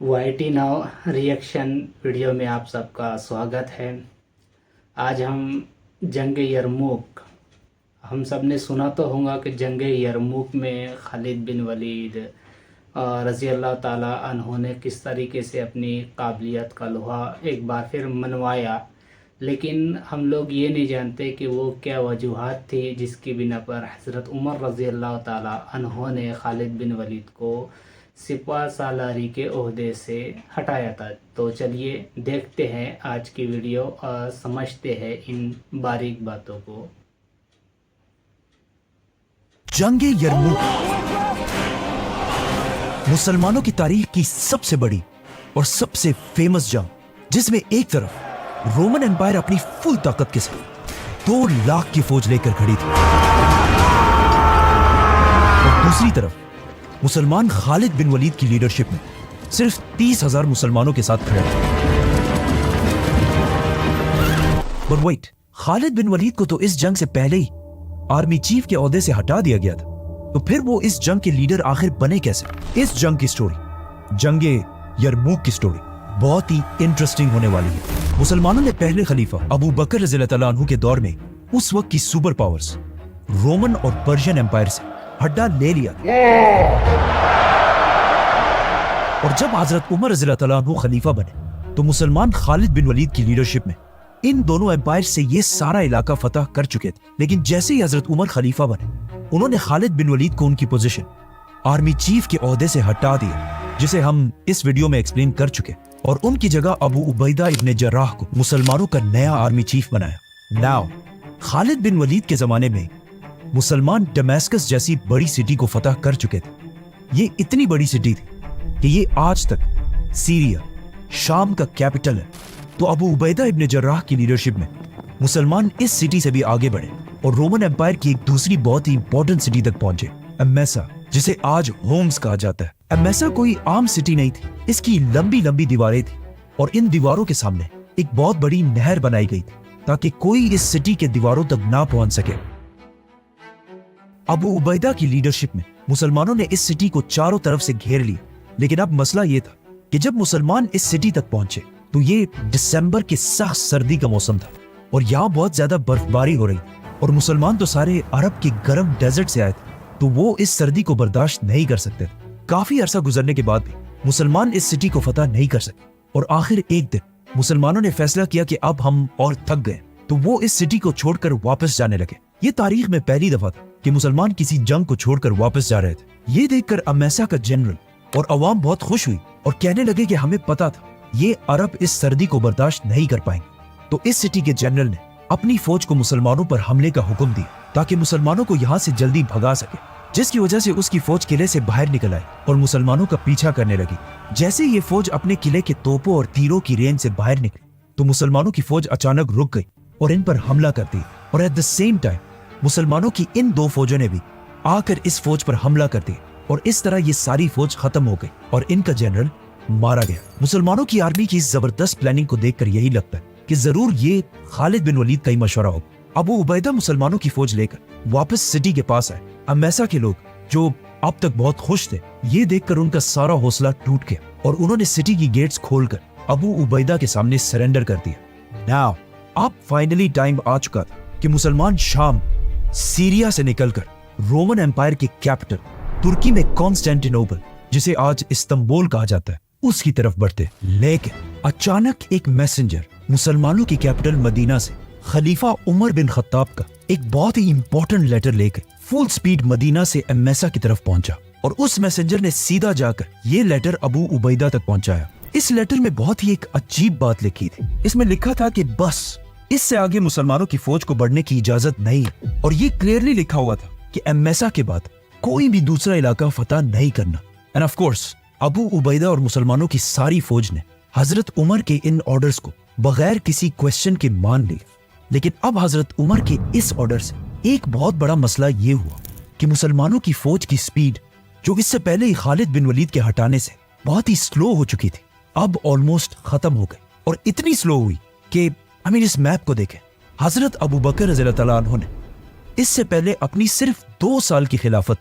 Y T now reaction video में आप सबका स्वागत है। आज हम जंग यरमूक, हम सब ने सुना तो होगा कि जंग यरमूक में खालिद बिन वलीद रज़ी अल्लाह ताला अन्हों ने किस तरीके से अपनी काबिलियत का लोहा एक बार फिर मनवाया, लेकिन हम लोग ये नहीं जानते कि वो क्या वजूहात थी जिसकी बिना पर हज़रत उमर रज़ी अल्लाह ताला अन्हों ने खालिद बिन वलीद को सिपा सालारी के ओहदे से हटाया था। तो चलिए देखते हैं आज की वीडियो और समझते हैं इन बारीक बातों को। जंग यरमूक मुसलमानों की तारीख की सबसे बड़ी और सबसे फेमस जंग, जिसमें एक तरफ रोमन एम्पायर अपनी फुल ताकत के साथ 2 लाख की फौज लेकर खड़ी थी और दूसरी तरफ मुसलमान खालिद बिन वलीद की लीडरशिप में सिर्फ 30,000 मुसलमानों के साथ खड़े थे। पर वेट, खालिद बिन वलीद को तो इस जंग से पहले ही आर्मी चीफ के ओहदे से हटा दिया गया था, तो फिर वो इस जंग के लीडर आखिर बने कैसे? इस जंग की स्टोरी, जंगे यरमूक की स्टोरी बहुत ही इंटरेस्टिंग होने वाली है। मुसलमानों ने पहले खलीफा अबू बकर रज़ी अल्लाह अन्हु के दौर में उस वक्त की सुपर पावर्स रोमन और पर्शियन एम्पायर से हड्डा ले लिया और जब हजरत उमर रज़ी अल्लाह अन्हु खलीफा बने तो मुसलमान खालिद बिन वलीद की लीडरशिप में इन दोनों एम्पायर से ये सारा इलाका फतह कर चुके थे। लेकिन जैसे ही हजरत उमर खलीफा बने, उन्होंने खालिद बिन वलीद को उनकी पोजीशन आर्मी चीफ के ओहदे से हटा दिया, जिसे हम इस वीडियो में एक्सप्लेन कर चुके, और उनकी जगह अबू उबैदा इब्न जर्राह को मुसलमानों का नया आर्मी चीफ बनाया। नाउ खालिद बिन वलीद के जमाने में मुसलमान दमास्कस जैसी बड़ी सिटी को फतह कर चुके थे। ये इतनी बड़ी सिटी थी कि ये आज तक सीरिया, शाम का कैपिटल है। तो अबू उबैदा इब्न जर्राह की लीडरशिप में मुसलमान इस सिटी से भी आगे बढ़े और रोमन एम्पायर की एक दूसरी बहुत ही इंपॉर्टेंट सिटी तक पहुंचे, एम्मेसा, जिसे आज होम्स कहा जाता है। एम्मेसा कोई आम सिटी नहीं थी, इसकी लंबी लंबी दीवारें थी और इन दीवारों के सामने एक बहुत बड़ी नहर बनाई गई थी ताकि कोई इस सिटी के दीवारों तक ना पहुंच सके। अबू उबैदा की लीडरशिप में मुसलमानों ने इस सिटी को चारों तरफ से घेर लिया, लेकिन अब मसला यह था कि जब मुसलमान इस सिटी तक पहुंचे तो ये दिसंबर की सख्त सर्दी का मौसम था और यहाँ बहुत ज्यादा बर्फबारी हो रही और मुसलमान तो सारे अरब के गर्म डेजर्ट से आए थे, तो वो इस सर्दी को बर्दाश्त नहीं कर सकते थे। काफी अरसा गुजरने के बाद भी मुसलमान इस सिटी को फतह नहीं कर सके और आखिर एक दिन मुसलमानों ने फैसला किया कि अब हम और थक गए, तो वो इस सिटी को छोड़कर वापस जाने लगे। ये तारीख में पहली दफा था कि मुसलमान किसी जंग को छोड़कर वापस जा रहे थे। ये देखकर अम्मेसा का जनरल और अवाम बहुत खुश हुई और कहने लगे कि हमें पता था ये अरब इस सर्दी को बर्दाश्त नहीं कर पाएंगे। तो इस सिटी के जनरल ने अपनी फौज को मुसलमानों पर हमले का हुक्म दिया ताकि मुसलमानों को यहाँ से जल्दी भगा सके, जिसकी वजह से उसकी फौज किले से बाहर निकल आई और मुसलमानों का पीछा करने लगी। जैसे ये फौज अपने किले के तोपों और तीरों की रेंज से बाहर निकली तो मुसलमानों की फौज अचानक रुक गई और इन पर हमला कर दी, और एट द सेम टाइम मुसलमानों की इन 2 फौजों ने भी आकर इस फौज पर हमला कर दिया और इस तरह ये सारी फौज खत्म हो गई और इनका जनरल मारा गया। मुसलमानों की आर्मी की इस जबरदस्त प्लानिंग को देखकर यही लगता है कि जरूर ये खालिद बिन वलीद का ही मशवरा होगा। अबू उबैदा मुसलमानों की फौज लेकर वापस सिटी के पास आए। अम्मेसा के लोग जो अब तक बहुत खुश थे, ये देखकर उनका सारा हौसला टूट गया और उन्होंने सिटी की गेट्स खोलकर अबू उबैदा के सामने सरेंडर कर दिया। नाउ अब फाइनली टाइम आ चुका था कि मुसलमान शाम, सीरिया से निकलकर रोमन एम्पायर के कैपिटल तुर्की में कॉन्स्टेंटिनोपल, जिसे आज इस्तांबुल कहा जाता है, उसकी तरफ बढ़ते। लेकिन अचानक एक मैसेंजर मुसलमानों की कैपिटल मदीना से खलीफा उमर बिन खत्ताब का एक बहुत ही इंपॉर्टेंट लेटर लेकर फुल स्पीड मदीना से एम्मेसा की तरफ पहुंचा और उस मैसेंजर ने सीधा जाकर ये लेटर अबू उबैदा तक पहुंचाया। इस लेटर में बहुत ही एक अजीब बात लिखी थी। इसमें लिखा था कि बस इससे आगे मुसलमानों की फौज को बढ़ने की इजाजत नहीं है, और ये क्लियरली लिखा हुआ था कि एम्मेसा के बाद कोई भी दूसरा इलाका फतह नहीं करना। End of course Abu Ubaida और मुसलमानों की सारी फौज ने हजरत उमर के इन ऑर्डर्स को बगैर किसी क्वेश्चन के मान लिया। लेकिन अब हजरत उमर के इस ऑर्डर से एक बहुत बड़ा मसला ये हुआ कि मुसलमानों की फौज की स्पीड, जो इससे पहले ही खालिद बिन वलीद के हटाने से बहुत ही स्लो हो चुकी थी, अब ऑलमोस्ट खत्म हो गई। और इतनी स्लो हुई कि इस मैप को देखें, हजरत अबू बकर रज़ी अल्लाह अन्हु ने इससे पहले अपनी सिर्फ 2 साल की खिलाफत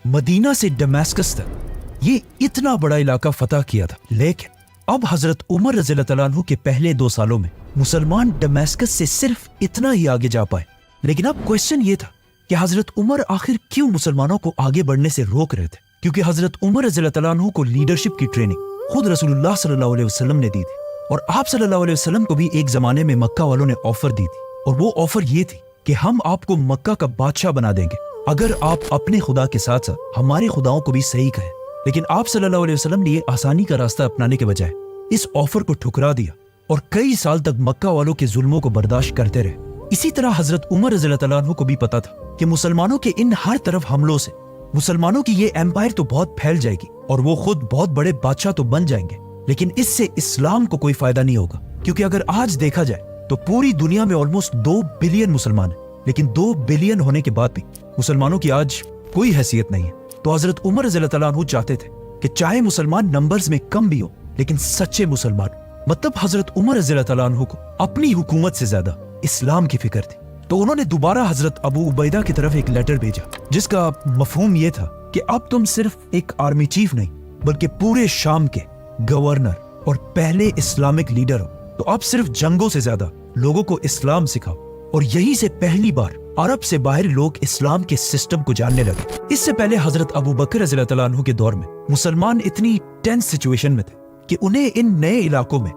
मदीना से दमास्कस तक ये इतना बड़ा इलाका फतह किया था। लेकिन अब हजरत उमर रज़ी अल्लाह तआला अन्हु के पहले 2 सालों में मुसलमान दमिश्क से सिर्फ इतना ही आगे जा पाए। लेकिन अब क्वेश्चन ये था कि हजरत उमर आखिर क्यों मुसलमानों को आगे बढ़ने से रोक रहे थे? क्योंकि हजरत उमर रज़ी अल्लाह तआला अन्हु को लीडरशिप की ट्रेनिंग खुद रसूलुल्लाह सल्लल्लाहु अलैहि वसल्लम ने दी थी, और आप सल्लल्लाहु अलैहि वसल्लम को भी एक जमाने में मक्का वालों ने ऑफर दी थी, और वो ऑफर ये थी कि हम आपको मक्का का बादशाह बना देंगे अगर आप अपने खुदा के साथ साथ हमारे खुदाओं को भी सही कहें। लेकिन आप सल्लल्लाहु अलैहि वसल्लम ने ये आसानी का रास्ता अपनाने के बजाय इस ऑफर को ठुकरा दिया और कई साल तक मक्का वालों के जुल्मों को बर्दाश्त करते रहे। इसी तरह हजरत उमर रज़ी अल्लाह तआला अन्हु को भी पता था कि मुसलमानों के इन हर तरफ हमलों से मुसलमानों की ये एम्पायर तो बहुत फैल जाएगी और वो खुद बहुत बड़े बादशाह तो बन जाएंगे, लेकिन इससे इस्लाम को कोई फायदा नहीं होगा। क्योंकि अगर आज देखा जाए तो पूरी दुनिया में ऑलमोस्ट 2 बिलियन मुसलमान हैं, लेकिन 2 बिलियन होने के बाद भी मुसलमानों की आज कोई हैसियत नहीं है। तो हजरत उमर रज़ी अल्लाह तआला अन्हु चाहते थे कि चाहे मुसलमान नंबर्स में कम भी हो लेकिन सच्चे मुसलमान, मतलब हजरत उमर रज़ी अल्लाह तआला अन्हु को अपनी हुकूमत से ज्यादा इस्लाम की फिक्र थी। तो उन्होंने दोबारा हजरत अबू उबैदा की तरफ एक लेटर भेजा जिसका मफहूम ये था कि अब तुम सिर्फ एक आर्मी चीफ नहीं बल्कि पूरे शाम के गवर्नर और पहले इस्लामिक लीडर हो, तो अब सिर्फ जंगों से ज्यादा लोगों को इस्लाम सिखाओ। और यहीं से पहली बार अरब से बाहर लोग इस्लाम के सिस्टम को जानने लगे। इससे पहले हजरत अबू बकर रज़ी अल्लाह तआला अन्हु के दौर में मुसलमान इतनी टेंस सिचुएशन में थे कि उन्हें इन नए इलाकों में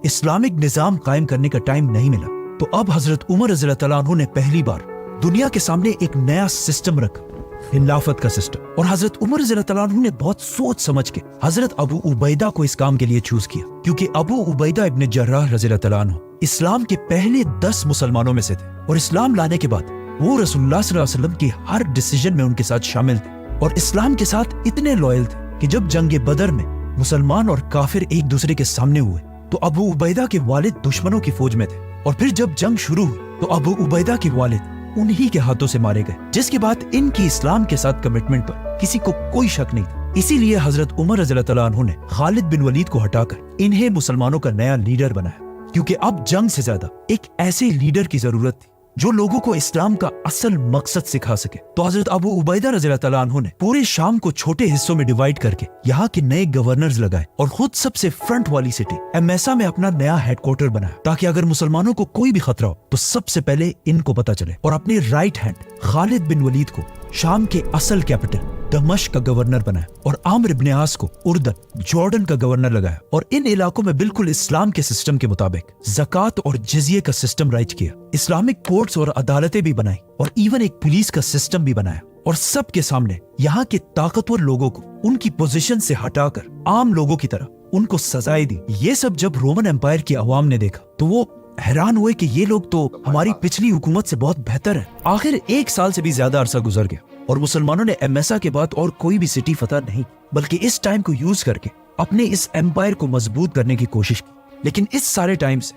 इस्लामिक निजाम कायम करने का टाइम नहीं मिला। तो अब हजरत उमर रज़ी अल्लाह तआला अन्हु ने पहली बार दुनिया के सामने एक नया सिस्टम रखा, खिलाफत का सिस्टम। और हजरत उमर रज़ी अल्लाह तआला अन्हु ने बहुत सोच समझ के हजरत अबू उबैदा को इस काम के लिए चूज किया, क्योंकि अबू उबैदा इब्न जर्राह रज़ी अल्लाह तआला अन्हु इस्लाम के पहले 10 मुसलमानों में से थे, और इस्लाम लाने के बाद वो रसूलुल्लाह सल्लल्लाहु अलैहि वसल्लम की हर डिसीजन में उनके साथ शामिल थे और इस्लाम के साथ इतने लॉयल थे कि जब जंग बदर में मुसलमान और काफिर एक दूसरे के सामने हुए तो अबू उबैदा के वालिद दुश्मनों की फौज में थे, और फिर जब जंग शुरू हुई तो अबू उबैदा के वालिद उन्हीं के हाथों से मारे गए, जिसके बाद इनकी इस्लाम के साथ कमिटमेंट पर किसी को कोई शक नहीं था। इसीलिए हजरत उमर रज़ी अल्लाह तआला अन्हु ने खालिद बिन वलीद को हटाकर इन्हें मुसलमानों का नया लीडर बनाया, क्योंकि अब जंग से ज्यादा एक ऐसे लीडर की जरूरत थी जो लोगों को इस्लाम का असल मकसद सिखा सके। तो हजरत अबू उबैदा रज़ी अल्लाह तआला अन्हु ने पूरे शाम को छोटे हिस्सों में डिवाइड करके यहाँ के नए गवर्नर्स लगाए और खुद सबसे फ्रंट वाली सिटी एमेसा में अपना नया हेडक्वार्टर बनाया, ताकि अगर मुसलमानों को कोई भी खतरा हो तो सबसे पहले इनको पता चले। और अपने राइट हैंड खालिद बिन वलीद को शाम के असल कैपिटल दमिश्क का गवर्नर बनाया और आमिर इब्न आस को उर्दन जॉर्डन का गवर्नर लगाया, और इन इलाकों में बिल्कुल इस्लाम के सिस्टम के मुताबिक ज़कात और जिज़िये का सिस्टम राइज किया, इस्लामिक कोर्ट्स और अदालतें भी बनाई, और इवन एक पुलिस का सिस्टम भी बनाया। और सबके सामने यहाँ के ताकतवर लोगों को उनकी पोजीशन से हटाकर आम लोगों की तरह उनको सजाएं दी। ये सब जब रोमन एम्पायर की अवाम ने देखा तो वो हैरान हुए कि ये लोग तो हमारी पिछली हुकूमत से बहुत बेहतर है। आखिर 1 साल से भी ज्यादा अरसा गुजर गया और मुसलमानों ने एमेसा के बाद और कोई भी सिटी फतह नहीं, बल्कि इस टाइम को यूज करके अपने इस एम्पायर को मजबूत करने की कोशिश की। लेकिन इस सारे टाइम से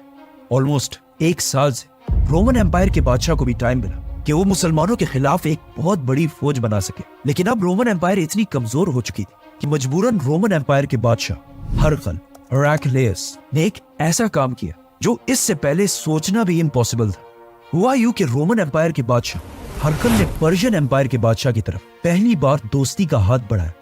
ऑलमोस्ट 1 साल से रोमन एम्पायर के बादशाह को भी टाइम मिला कि वो मुसलमानों के खिलाफ एक बहुत बड़ी फौज बना सके। लेकिन अब रोमन एम्पायर इतनी कमजोर हो चुकी थी कि मजबूरन रोमन एम्पायर के बादशाह हरकल हेराक्लियस ने एक ऐसा काम किया जो इससे पहले सोचना भी इम्पॉसिबल था। हुआ यूं कि रोमन एम्पायर के बादशाह हरकल ने पर्शियन एम्पायर के बादशाह की तरफ पहली बार दोस्ती का हाथ बढ़ाया,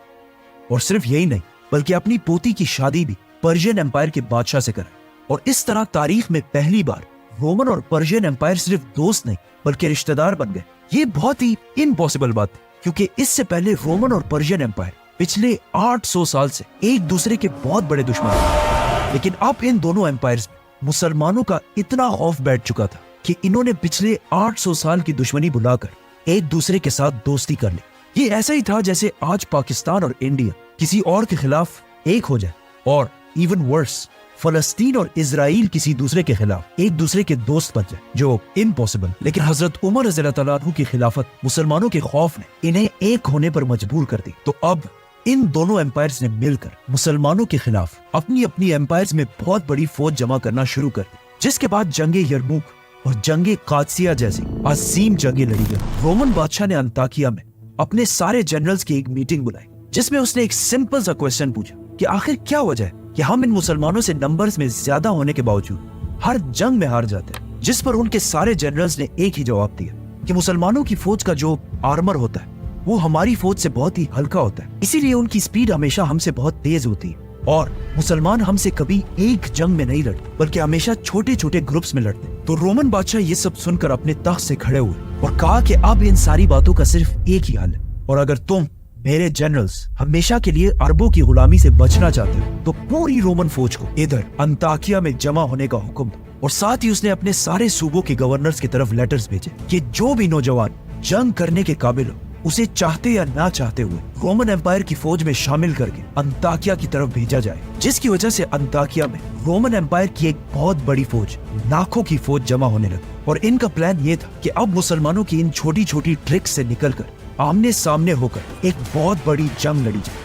और सिर्फ यही नहीं बल्कि अपनी पोती की शादी भी पर्शियन एम्पायर के बादशाह से कराई। और इस तरह तारीख में पहली बार रोमन और पर्शियन एम्पायर सिर्फ दोस्त नहीं बल्कि रिश्तेदार बन गए। ये बहुत ही इम्पॉसिबल बात थी, क्योंकि इससे पहले रोमन और पर्शियन एम्पायर पिछले 800 साल से एक दूसरे के बहुत बड़े दुश्मन थे। लेकिन अब इन दोनों एम्पायर्स में मुसलमानों का इतना खौफ बैठ चुका था कि इन्होंने पिछले 800 साल की दुश्मनी बुलाकर एक दूसरे के साथ दोस्ती कर ली। ये ऐसा ही था जैसे आज पाकिस्तान और इंडिया किसी और के खिलाफ एक हो जाए, और इवन वर्स फलस्तीन और इजराइल किसी दूसरे के खिलाफ एक दूसरे के दोस्त बन जाए, जो इम्पॉसिबल। लेकिन हजरत उमर रज़ी अल्लाह तआला अन्हु की खिलाफत मुसलमानों के खौफ ने इन्हें एक होने पर मजबूर कर दी। तो अब इन दोनों एम्पायर्स ने मिलकर मुसलमानों के खिलाफ अपनी अपनी एम्पायर्स में बहुत बड़ी फौज जमा करना शुरू कर दी, जिसके बाद जंगे यरमुक और जंगे कादसिया जैसी अजीम जंगे लड़ी गई। रोमन बादशाह ने अंताकिया में अपने सारे जनरल्स की एक मीटिंग बुलाई, जिसमें उसने एक सिंपल सा क्वेश्चन पूछा कि आखिर क्या वजह है कि हम इन मुसलमानों से नंबर्स में ज्यादा होने के बावजूद हर जंग में हार जाते हैं। जिस पर उनके सारे जनरल्स ने एक ही जवाब दिया कि मुसलमानों की फौज का जो आर्मर होता है वो हमारी फौज से बहुत ही हल्का होता है, इसीलिए उनकी स्पीड हमेशा हमसे बहुत तेज होती है। और मुसलमान हमसे कभी एक जंग में नहीं लड़ते, बल्कि हमेशा छोटे छोटे ग्रुप्स में लड़ते। तो रोमन बादशाह ये सब सुनकर अपने तख्त से खड़े हुए और कहा कि अब इन सारी बातों का सिर्फ एक ही हल है, और अगर तुम मेरे जनरल्स हमेशा के लिए अरबों की गुलामी से बचना चाहते हो तो पूरी रोमन फौज को इधर अंताकिया में जमा होने का हुक्म दो। और साथ ही उसने अपने सारे सूबों के गवर्नर्स की तरफ लेटर्स भेजे कि जो भी नौजवान जंग करने के काबिल हो उसे चाहते या ना चाहते हुए रोमन एम्पायर की फौज में शामिल करके अंताकिया की तरफ भेजा जाए, जिसकी वजह से अंताकिया में रोमन एम्पायर की एक बहुत बड़ी फौज, लाखों की फौज जमा होने लगी। और इनका प्लान ये था कि अब मुसलमानों की इन छोटी छोटी ट्रिक्स से निकलकर आमने सामने होकर एक बहुत बड़ी जंग लड़ी जाए।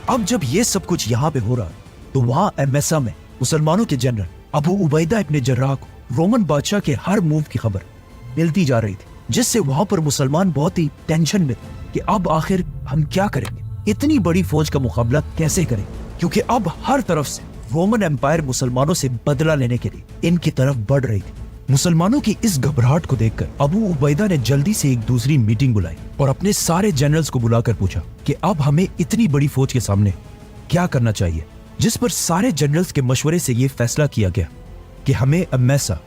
अब जब ये सब कुछ यहाँ पे हो रहा तो वहाँ एमेसा में मुसलमानों के जनरल अबू उबैदा इब्न जर्राह को रोमन बादशाह के हर मूव की खबर मिलती जा रही थी, जिससे वहां पर मुसलमान बहुत ही टेंशन में थे कि अब आखिर हम क्या करेंगे, इतनी बड़ी फौज का मुकाबला कैसे करें, क्योंकि अब हर तरफ से रोमन एम्पायर मुसलमानों से बदला लेने के लिए इनकी तरफ बढ़ रही थी। मुसलमानों की इस घबराहट को देखकर अबू उबैदा ने जल्दी से एक दूसरी मीटिंग बुलाई और अपने सारे जनरल्स को बुलाकर पूछा कि अब हमें इतनी बड़ी फौज के सामने क्या करना चाहिए, जिस पर सारे जनरल्स के मशवरे से यह फैसला किया गया कि हमें एमेसा,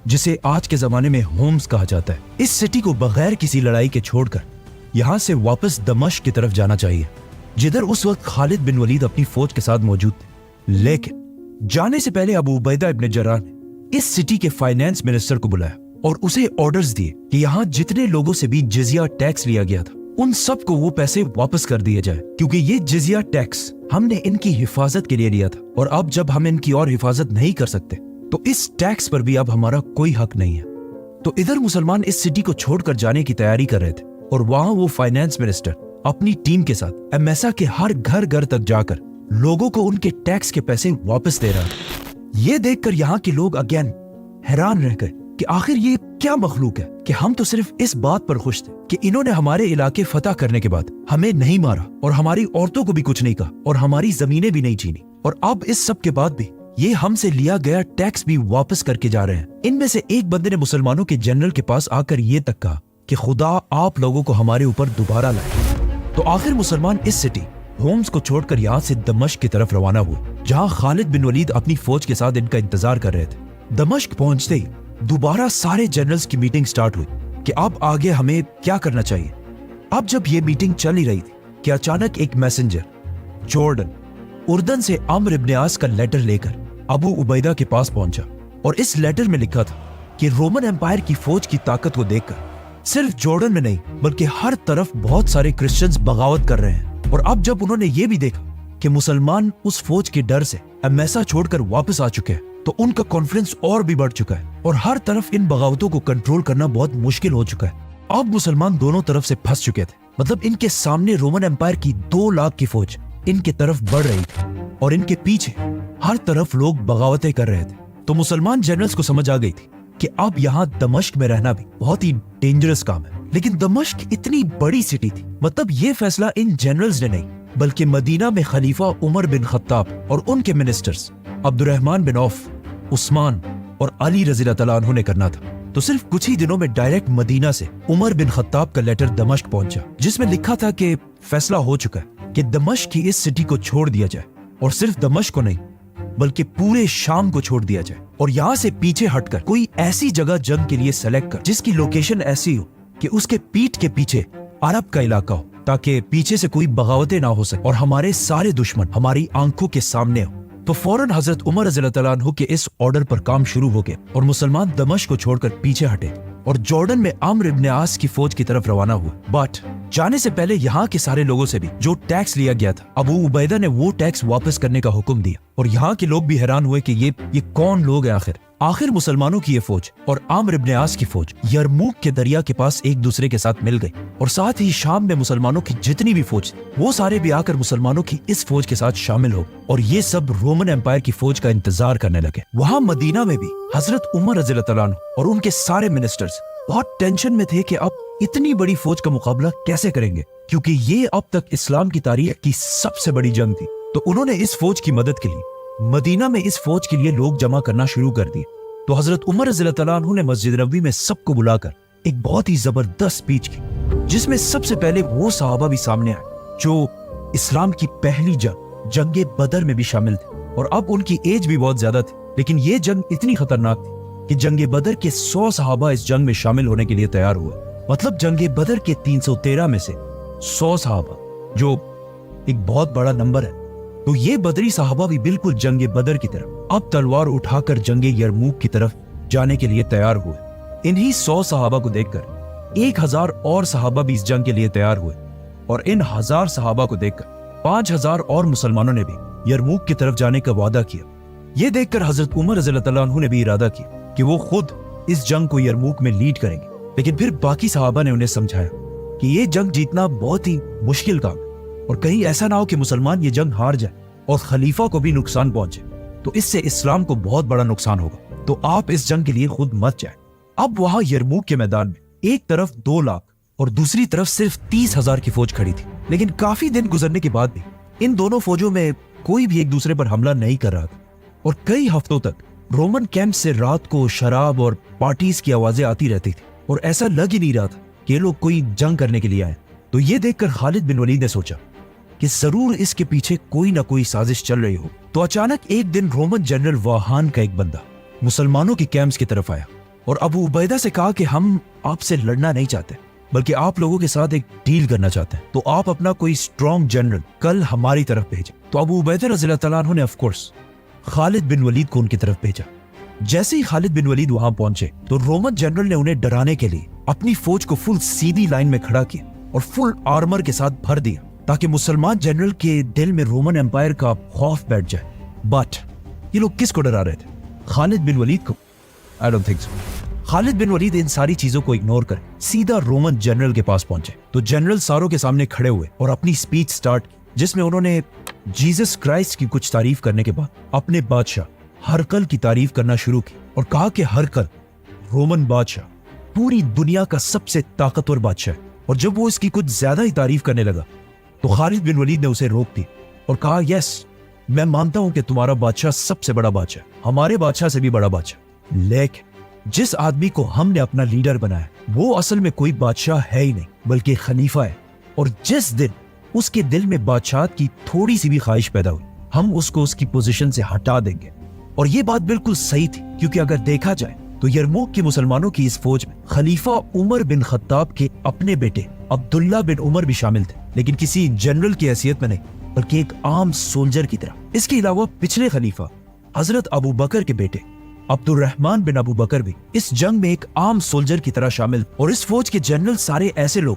जिसे आज के जमाने में होम्स कहा जाता है, इस सिटी को बगैर किसी लड़ाई के छोड़कर यहाँ से वापस दमिश्क की तरफ जाना चाहिए, जिधर उस वक्त खालिद बिन वलीद अपनी फौज के साथ मौजूद थे। लेकिन जाने से पहले अबू उबैदा इब्न जर्राह ने इस सिटी के फाइनेंस मिनिस्टर को बुलाया और उसे ऑर्डर्स दिए कि यहाँ जितने लोगों से भी जिजिया टैक्स लिया गया था उन सब को वो पैसे वापस कर दिए जाए, क्योंकि ये जिजिया टैक्स हमने इनकी हिफाजत के लिए लिया था, और अब जब हम इनकी और हिफाजत नहीं कर सकते तो इस टैक्स पर भी अब हमारा कोई हक नहीं है। तो इधर मुसलमान इस सिटी को छोड़कर जाने की तैयारी कर रहे थे, और वहां वो फाइनेंस मिनिस्टर अपनी टीम के साथ एमेसा के हर घर घर तक जाकर लोगों को उनके टैक्स के पैसे वापस दे रहा था। ये देखकर यहाँ के लोग अगेन हैरान रह गए कि आखिर ये क्या मखलूक है कि हम तो सिर्फ इस बात पर खुश थे कि इन्होंने हमारे इलाके फतह करने के बाद हमें नहीं मारा और हमारी औरतों को भी कुछ नहीं कहा और हमारी जमीनें भी नहीं छीनी, और अब इस सब के बाद भी ये हमसे लिया गया टैक्स भी वापस करके जा रहे हैं। इनमें से एक बंदे ने मुसलमानों के जनरल के पास आकर ये तक कहा कि खुदा आप लोगों को हमारे ऊपर दोबारा लाए। तो आखिर मुसलमान इस सिटी होम्स को छोड़कर यहाँ से दमिश्क की तरफ रवाना हुए, जहाँ खालिद बिन वलीद अपनी फौज के साथ इनका इंतजार कर रहे थे। दमिश्क पहुंचते ही दोबारा सारे जनरल्स की मीटिंग स्टार्ट हुई कि अब आगे हमें क्या करना चाहिए। अब जब ये मीटिंग चल ही रही थी कि अचानक एक मैसेंजर जॉर्डन उर्दन से अम्र इब्न आस का लेटर लेकर अबू उबैदा के पास पहुंचा, और इस लेटर में लिखा था कि रोमन एम्पायर की फौज की ताकत को देखकर सिर्फ जॉर्डन में नहीं बल्कि हर तरफ बहुत सारे क्रिश्चियंस बगावत कर रहे हैं। और अब जब उन्होंने ये भी देखा कि मुसलमान उस फौज के डर से एमेसा छोड़कर वापस आ चुके हैं, तो उनका कॉन्फिडेंस और भी बढ़ चुका है और हर तरफ इन बगावतों को कंट्रोल करना बहुत मुश्किल हो चुका है। अब मुसलमान दोनों तरफ से फंस चुके थे, मतलब इनके सामने रोमन एम्पायर की 2 लाख की फौज इनके तरफ बढ़ रही थी और इनके पीछे हर तरफ लोग बगावतें कर रहे थे। तो मुसलमान जनरल्स को समझ आ गई थी कि अब यहाँ दमिश्क में रहना भी बहुत ही डेंजरस काम है। लेकिन दमिश्क इतनी बड़ी सिटी थी, मतलब ये फैसला इन जनरल्स ने नहीं बल्कि मदीना में खलीफा उमर बिन खत्ताब और उनके मिनिस्टर्स अब्दुर्रहमान बिन औफ, उस्मान और अली रज़ी अल्लाह अन्हु ने करना था। तो सिर्फ कुछ ही दिनों में डायरेक्ट मदीना से उमर बिन खत्ताब का लेटर दमिश्क पहुंचा, जिसमें लिखा था कि फैसला हो चुका है कि दमिश्क की इस सिटी को छोड़ दिया जाए, और सिर्फ दमिश्क को नहीं बल्कि पूरे शाम को छोड़ दिया जाए, और यहाँ से पीछे हटकर कोई ऐसी जगह जंग के लिए सेलेक्ट कर जिसकी लोकेशन ऐसी हो कि उसके पीठ के पीछे अरब का इलाका हो, ताकि पीछे से कोई बगावतें ना हो सके और हमारे सारे दुश्मन हमारी आंखों के सामने हो। तो फौरन हजरत उमर रज़ी अल्लाह अन्हु के इस ऑर्डर पर काम शुरू हो गया और मुसलमान दमिश्क को छोड़कर पीछे हटे और जॉर्डन में अम्र इब्न आस की फौज की तरफ रवाना हुआ। बट जाने से पहले यहाँ के सारे लोगों से भी जो टैक्स लिया गया था, अबू उबैदा ने वो टैक्स वापस करने का हुक्म दिया, और यहाँ के लोग भी हैरान हुए कि ये कौन लोग हैं आखिर मुसलमानों की ये फौज और आम्र इब्न आस की फौज यरमूक के दरिया के पास एक दूसरे के साथ मिल गई, और साथ ही शाम में मुसलमानों की जितनी भी फौज वो सारे भी आकर मुसलमानों की इस फौज के साथ शामिल हो, और ये सब रोमन एम्पायर की फौज का इंतजार करने लगे। वहाँ मदीना में भी हजरत उमर रज़ी अल्लाह अन्हु और उनके सारे मिनिस्टर्स बहुत टेंशन में थे कि अब इतनी बड़ी फौज का मुकाबला कैसे करेंगे, क्योंकि ये अब तक इस्लाम की तारीख की सबसे बड़ी जंग थी। तो उन्होंने इस फौज की मदद के लिए मदीना में इस फौज के लिए लोग जमा करना शुरू कर दिए। तो हजरत उमर रज़ी अल्लाह अन्हु ने मस्जिद नबवी में सबको बुलाकर एक बहुत ही जबरदस्त स्पीच की جس میں سب سے پہلے وہ صحابہ بھی سامنے آئے جو اسلام کی پہلی جنگ بدر میں بھی شامل تھے، اور اب ان کی ایج بھی بہت زیادہ تھی، لیکن یہ جنگ اتنی خطرناک تھی کہ جنگ بدر کے 100 صحابہ اس جنگ میں شامل ہونے کے لیے تیار ہوئے۔ مطلب جنگ بدر کے 313 میں سے 100 صحابہ، جو ایک بہت بڑا نمبر ہے۔ تو یہ بدری صحابہ بھی بالکل جنگ بدر کی طرف اب تلوار اٹھا کر جنگ یرموک کی طرف جانے کے لیے تیار ہوئے۔ انہی 100 صحابہ کو دیکھ کر 1000 اور صحابہ بھی اس جنگ کے لیے تیار ہوئے، اور ان 1000 صحابہ کو دیکھ کر 5000 اور مسلمانوں نے بھی یرموک کی طرف جانے کا وعدہ کیا۔ یہ دیکھ کر حضرت عمر رضی اللہ عنہ نے بھی ارادہ کیا کہ وہ خود اس جنگ کو یرموک میں لیڈ کریں گے، لیکن پھر باقی صحابہ نے انہیں سمجھایا کہ یہ جنگ جیتنا بہت ہی مشکل کام ہے، اور کہیں ایسا نہ ہو کہ مسلمان یہ جنگ ہار جائے اور خلیفہ کو بھی نقصان پہنچے، تو اس سے اسلام کو بہت بڑا نقصان ہوگا، تو آپ اس جنگ کے لیے خود مت جائیں۔ اب وہاں یرموک کے میدان میں ایک طرف 2 لاکھ اور دوسری طرف صرف 30,000 کی فوج کھڑی تھی، لیکن کافی دن گزرنے کے بعد بھی ان دونوں فوجوں میں کوئی بھی ایک دوسرے پر حملہ نہیں کر رہا تھا، اور کئی ہفتوں تک رومن کیمپ سے رات کو شراب اور پارٹیز کی آوازیں آتی رہتی تھی، اور ایسا لگ ہی نہیں رہا تھا کہ یہ لوگ کوئی جنگ کرنے کے لیے آئے۔ تو یہ دیکھ کر خالد بن ولید نے سوچا کہ ضرور اس کے پیچھے کوئی نہ کوئی سازش چل رہی ہو۔ تو اچانک ایک دن رومن جنرل واہان کا ایک بندہ مسلمانوں کی کیمپس کی طرف آیا اور ابو عبیدہ سے کہا کہ ہم آپ سے لڑنا نہیں چاہتے، بلکہ آپ لوگوں کے ساتھ ایک ڈیل کرنا چاہتے ہیں، تو آپ اپنا کوئی اسٹرانگ جنرل کل ہماری طرف بھیجیں۔ تو ابو عبیدہ رضی اللہ تعالیٰ عنہ نے آف کورس خالد بن ولید کو ان کی طرف بھیجا۔ جیسے ہی خالد بن ولید وہاں پہنچے تو رومن جنرل نے انہیں ڈرانے کے لیے اپنی فوج کو فل سیدھی لائن میں کھڑا کیا اور فل آرمر کے ساتھ بھر دیا، تاکہ مسلمان جنرل کے دل میں رومن امپائر کا خوف بیٹھ جائے۔ بٹ یہ لوگ کس کو ڈرا رہے تھے؟ خالد بن ولید کو؟ I don't think so۔ خالد بن ولید ان ساری چیزوں کو اگنور کر سیدھا رومن جنرل کے پاس پہنچے۔ تو جنرل ساروں کے سامنے کھڑے ہوئے اور اپنی سپیچ سٹارٹ کی، جس میں انہوں نے جیزس کرائسٹ کی کچھ تعریف کرنے کے بعد اپنے بادشاہ ہرقل کی تعریف کرنا شروع کی، اور کہا کہ ہرقل رومن بادشاہ پوری دنیا کا سب سے طاقتور بادشاہ ہے۔ اور جب وہ اس کی کچھ زیادہ ہی تعریف کرنے لگا تو خالد بن ولید نے اسے روک دی اور کہا، یس، میں مانتا ہوں کہ تمہارا بادشاہ سب سے بڑا بادشاہ، ہمارے بادشاہ سے بھی بڑا بادشاہ، لیکن جس آدمی کو ہم نے اپنا لیڈر بنایا وہ اصل میں کوئی بادشاہ ہے ہی نہیں بلکہ خلیفہ ہے، اور جس دن اس کے دل میں بادشاہت کی تھوڑی سی بھی خواہش پیدا ہوئی ہم اس کو اس کی پوزیشن سے ہٹا دیں گے۔ اور یہ بات بالکل صحیح تھی، کیونکہ اگر دیکھا جائے تو یرموک کے مسلمانوں کی اس فوج میں خلیفہ عمر بن خطاب کے اپنے بیٹے عبداللہ بن عمر بھی شامل تھے، لیکن کسی جنرل کی حیثیت میں نہیں بلکہ ایک عام سولجر کی طرح۔ اس کے علاوہ پچھلے خلیفہ حضرت ابو بکر کے بیٹے عبد الرحمن بن ابو بکر بھی اس جنگ میں ایک عام سولجر کی طرح شامل، اور اس فوج کے جنرل سارے ایسے لوگ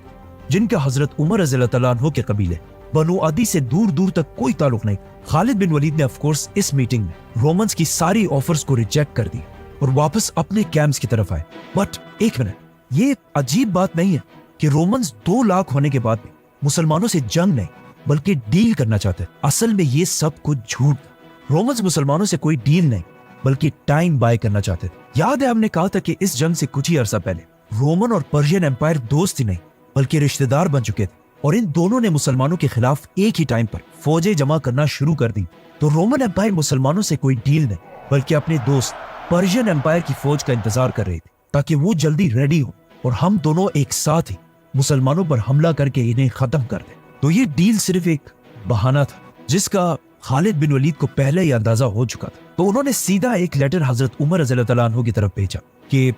جن کا حضرت عمر رضی اللہ عنہ کے قبیلے بنو عدی سے دور دور تک کوئی تعلق نہیں۔ خالد بن ولید نے آف کورس اس میٹنگ میں رومنز کی ساری آفرز کو ریجیکٹ کر دی اور واپس اپنے کیمپس کی طرف آئے۔ بٹ ایک منٹ، یہ عجیب بات نہیں ہے کہ رومنز 2 لاکھ ہونے کے بعد بھی مسلمانوں سے جنگ نہیں بلکہ ڈیل کرنا چاہتے۔ اصل میں یہ سب کچھ جھوٹ تھا۔ رومنز مسلمانوں سے کوئی ڈیل نہیں بلکہ ٹائم بائی کرنا چاہتے تھے۔ یاد ہے ہم نے کہا تھا کہ اس جنگ سے کچھ ہی عرصہ پہلے رومن اور پرشین امپائر دوست ہی نہیں بلکہ رشتہ دار بن چکے تھے، اور ان دونوں نے مسلمانوں کے خلاف ایک ہی ٹائم پر فوجیں جمع کرنا شروع کر دی۔ تو رومن امپائر مسلمانوں سے کوئی ڈیل نہیں بلکہ اپنے دوست پرشین امپائر کی فوج کا انتظار کر رہی تھی تاکہ وہ جلدی ریڈی ہو اور ہم دونوں ایک ساتھ ہی مسلمانوں پر حملہ کر کے انہیں ختم کر دیں۔ تو یہ ڈیل صرف ایک بہانہ تھا جس کا خالد بن ولید کو پہلے ہی اندازہ ہو چکا تھا۔ تو انہوں نے سیدھا ایک لیٹر حضرت عمر رضی اللہ عنہ کی طرف بھیجا کہ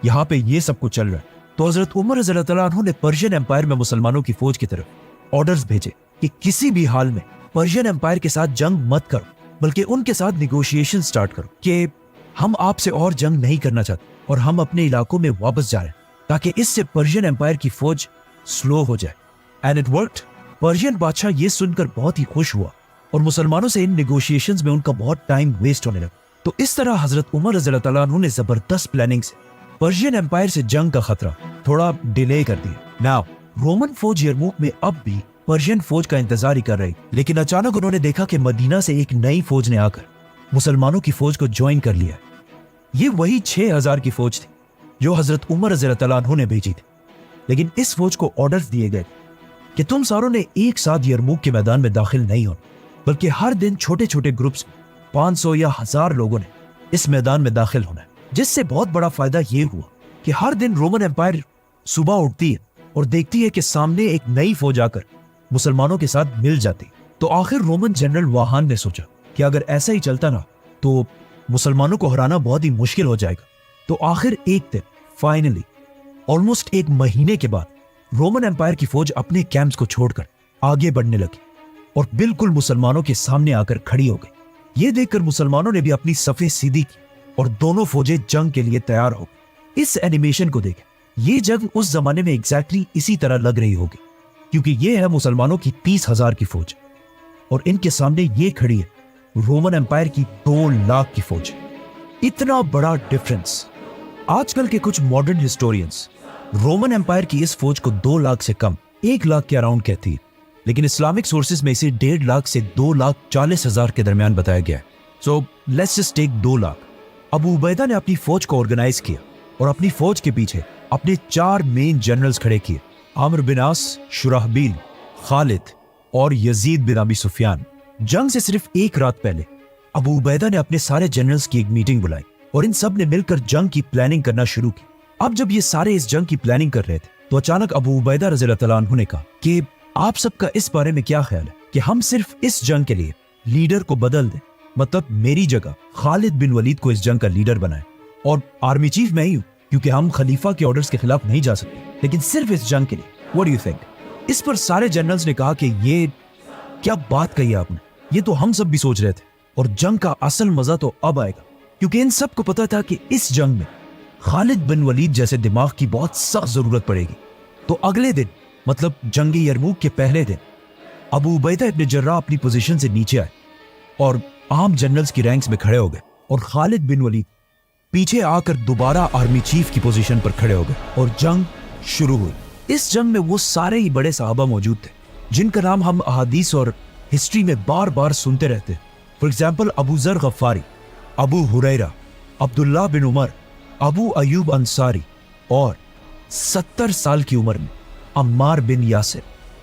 یہاں پہ یہ سب کچھ چل رہا ہے۔ تو حضرت عمر رضی اللہ عنہ نے پرشین امپائر میں مسلمانوں کی فوج کی طرف آرڈرز بھیجے کہ کسی بھی حال میں پرشین امپائر کے ساتھ جنگ مت کرو بلکہ ان کے ساتھ نیگوشیشن سٹارٹ کرو کہ ہم آپ سے اور جنگ نہیں کرنا چاہتے اور ہم اپنے علاقوں میں واپس جا رہے ہیں، تاکہ اس سے پرشین امپائر کی فوج سلو ہو جائے۔ And it worked. پرشین بادشاہ یہ سن کر بہت ہی خوش ہوا اور مسلمانوں سے ان نیگوشیشنز میں ان کا بہت ٹائم ویسٹ ہونے لگا۔ تو اس طرح حضرت عمر رضی اللہ عنہ نے زبردست پلاننگ سے پرشین امپائر سے جنگ کا خطرہ تھوڑا ڈیلے کر دیا۔ ناؤ رومن فوج یرموک میں اب بھی پرشین فوج کا انتظار ہی کر رہی، لیکن اچانک انہوں نے دیکھا کہ مدینہ سے ایک نئی فوج نے آ کر مسلمانوں کی فوج کو جوائن کر لیا۔ یہ وہی 6000 کی فوج تھی جو حضرت عمر رضی اللہ عنہ نے بھیجی تھی، لیکن اس فوج کو آرڈرز دیے گئے کہ تم ساروں نے ایک ساتھ یرموک کے میدان میں داخل نہیں ہونا، بلکہ ہر دن چھوٹے چھوٹے گروپس 500 یا 1000 لوگوں نے اس میدان میں داخل ہونا ہے، جس سے بہت بڑا فائدہ یہ ہوا کہ ہر دن رومن امپائر صبح اٹھتی ہے اور دیکھتی ہے کہ سامنے ایک نئی فوج آ کر مسلمانوں کے ساتھ مل جاتی. تو آخر رومن جنرل واہان نے سوچا کہ اگر ایسا ہی چلتا نا تو مسلمانوں کو ہرانا بہت ہی مشکل ہو جائے گا. تو آخر ایک دن فائنلی آلموسٹ ایک مہینے کے بعد رومن امپائر کی فوج اپنے کیمپس کو چھوڑ کر آگے بڑھنے لگی اور بالکل مسلمانوں کے سامنے آ کر کھڑی ہو گئی. یہ دیکھ کر مسلمانوں نے بھی اپنی صفیں سیدھی کی اور دونوں فوجیں جنگ کے لیے تیار ہو گئی. اس اینیمیشن کو دیکھیں. یہ جنگ اس زمانے میں ایگزیکٹلی اسی طرح لگ رہی ہوگی کیونکہ یہ ہے مسلمانوں کی 30,000 کی فوج اور ان کے سامنے یہ کھڑی ہے رومن امپائر کی 2 لاکھ کی فوج. اتنا بڑا ڈفرنس. آج کل کے کچھ ماڈرن ہسٹورینز رومن امپائر کی اس فوج کو 2 لاکھ سے کم 1 لاکھ کے اراؤنڈ کہتی ہے, لیکن اسلامک سورسز میں اسے 1.5 لاکھ سے 2,40,000 کے درمیان بتایا گیا ہے. So let's just take 2 lakh. Abu Ubaida نے اپنی فوج کو آرگنائز کیا اور اپنی فوج کے پیچھے اپنے 4 مین جنرلز کھڑے کیے, عامر بن عاص, شرحبیل, خالد اور یزید بن ابی سفیان. جنگ سے صرف 1 رات پہلے ابو عبیدہ نے اپنے سارے جنرلز کی ایک میٹنگ بلائی اور ان سب نے مل کر جنگ کی پلاننگ کرنا شروع کی. اب جب یہ سارے اس جنگ کی پلاننگ کر رہے تھے تو اچانک ابو عبیدہ رضی اللہ تعالیٰ عنہ نے کہا کہ آپ سب کا اس بارے میں کیا خیال ہے کہ ہم صرف اس جنگ کے لیے لیڈر کو بدل دیں, مطلب میری جگہ خالد بن ولید کو اس جنگ کا لیڈر بنائیں اور آرمی چیف میں ہی ہوں کیونکہ ہم خلیفہ کے آرڈرز کے خلاف نہیں جا سکتے, لیکن صرف اس جنگ کے لیے. What do you think؟ اس پر سارے جنرلز نے کہا کہ یہ کیا بات کہی آپ نے, یہ تو ہم سب بھی سوچ رہے تھے اور جنگ کا اصل مزہ تو اب آئے گا, کیونکہ ان سب کو پتا تھا کہ اس جنگ میں خالد بن ولید جیسے دماغ کی بہت سخت ضرورت پڑے گی. تو اگلے دن مطلب جنگ یرموک کے پہلے دن ابو عبیدہ ابن جراح اپنی پوزیشن سے نیچے آئے اور عام جنرلز کی رینکس میں کھڑے ہو گئے اور خالد بن ولید پیچھے آ کر دوبارہ آرمی چیف کی پوزیشن پر کھڑے ہو گئے اور جنگ شروع ہوئی. اس جنگ میں وہ سارے ہی بڑے صحابہ موجود تھے جن کا نام ہم احادیث اور ہسٹری میں بار بار سنتے رہتے ہیں. فار ایگزامپل ابو ذر غفاری, ابو ہریرہ, عبداللہ بن عمر, ابو ایوب انصاری اور 70 سال کی عمر میں عمار بن یاسر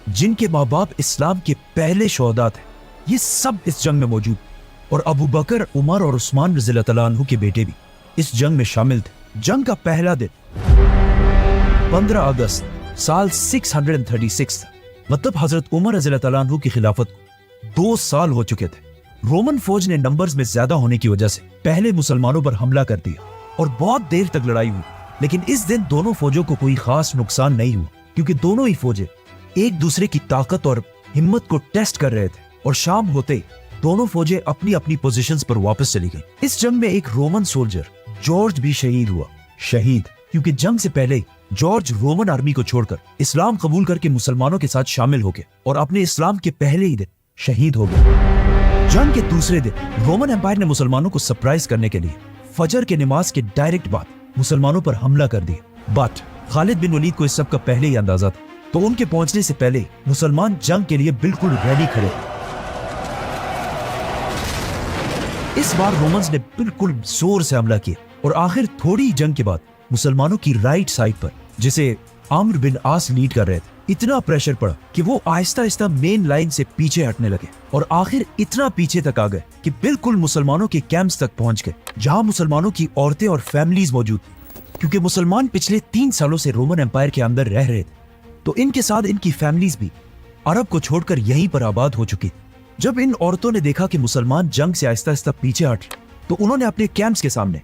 جن کے ماں باپ اسلام کے پہلے شہداء تھے. یہ سب اس جنگ میں موجود اور ابو بکر, عمر اور عثمان رضی اللہ تعالیٰ عنہ کے بیٹے بھی اس جنگ میں شامل تھے. جنگ کا پہلا دن 15 اگست سال 636 تھا, مطلب حضرت عمر رضی اللہ تعالیٰ عنہ کی خلافت کو 2 سال ہو چکے تھے. رومن فوج نے نمبرز میں زیادہ ہونے کی وجہ سے پہلے مسلمانوں پر حملہ کر دیا اور بہت دیر تک لڑائی ہوئی, لیکن اس دن دونوں فوجوں کو کوئی خاص نقصان نہیں ہوا کیونکہ دونوں ہی فوجیں ایک دوسرے کی طاقت اور ہمت کو ٹیسٹ کر رہے تھے. اور شام ہوتے دونوں فوجیں اپنی اپنی پوزیشنز پر واپس چلی گئیں. اس جنگ میں ایک رومن سولجر جارج بھی شہید ہوا, شہید کیونکہ جنگ سے پہلے جارج رومن آرمی کو چھوڑ کر اسلام قبول کر کے مسلمانوں کے ساتھ شامل ہو گئے اور اپنے اسلام کے پہلے ہی دن شہید ہو گئے. جنگ کے دوسرے دن رومن امپائر نے مسلمانوں کو سرپرائز کرنے کے لیے فجر کے نماز کے ڈائریکٹ بعد مسلمانوں پر حملہ کر دیا. بٹ خالد بن ولید کو اس سب کا پہلے ہی اندازہ تھا, تو ان کے پہنچنے سے پہلے مسلمان جنگ کے لیے بالکل ریڈی کھڑے. اس بار رومنز نے بالکل زور سے حملہ کیا اور آخر تھوڑی جنگ کے بعد مسلمانوں کی رائٹ سائڈ پر, جسے عامر بن عاص لیڈ کر رہے تھے, اتنا پریشر پڑا کہ وہ آہستہ آہستہ مین لائن سے پیچھے ہٹنے لگے اور آخر اتنا پیچھے تک آ گئے کہ بالکل مسلمانوں کے کیمپس تک پہنچ گئے جہاں مسلمانوں کی عورتیں اور فیملیز موجود تھیں. کیونکہ مسلمان پچھلے 3 سالوں سے رومن امپائر کے اندر رہ رہے تھے تو ان کے ساتھ ان کی فیملیز بھی عرب کو چھوڑ کر یہیں پر آباد ہو چکی. جب ان عورتوں نے دیکھا کہ مسلمان جنگ سے آہستہ آہستہ پیچھے ہٹ تو انہوں نے اپنے کیمپس کے سامنے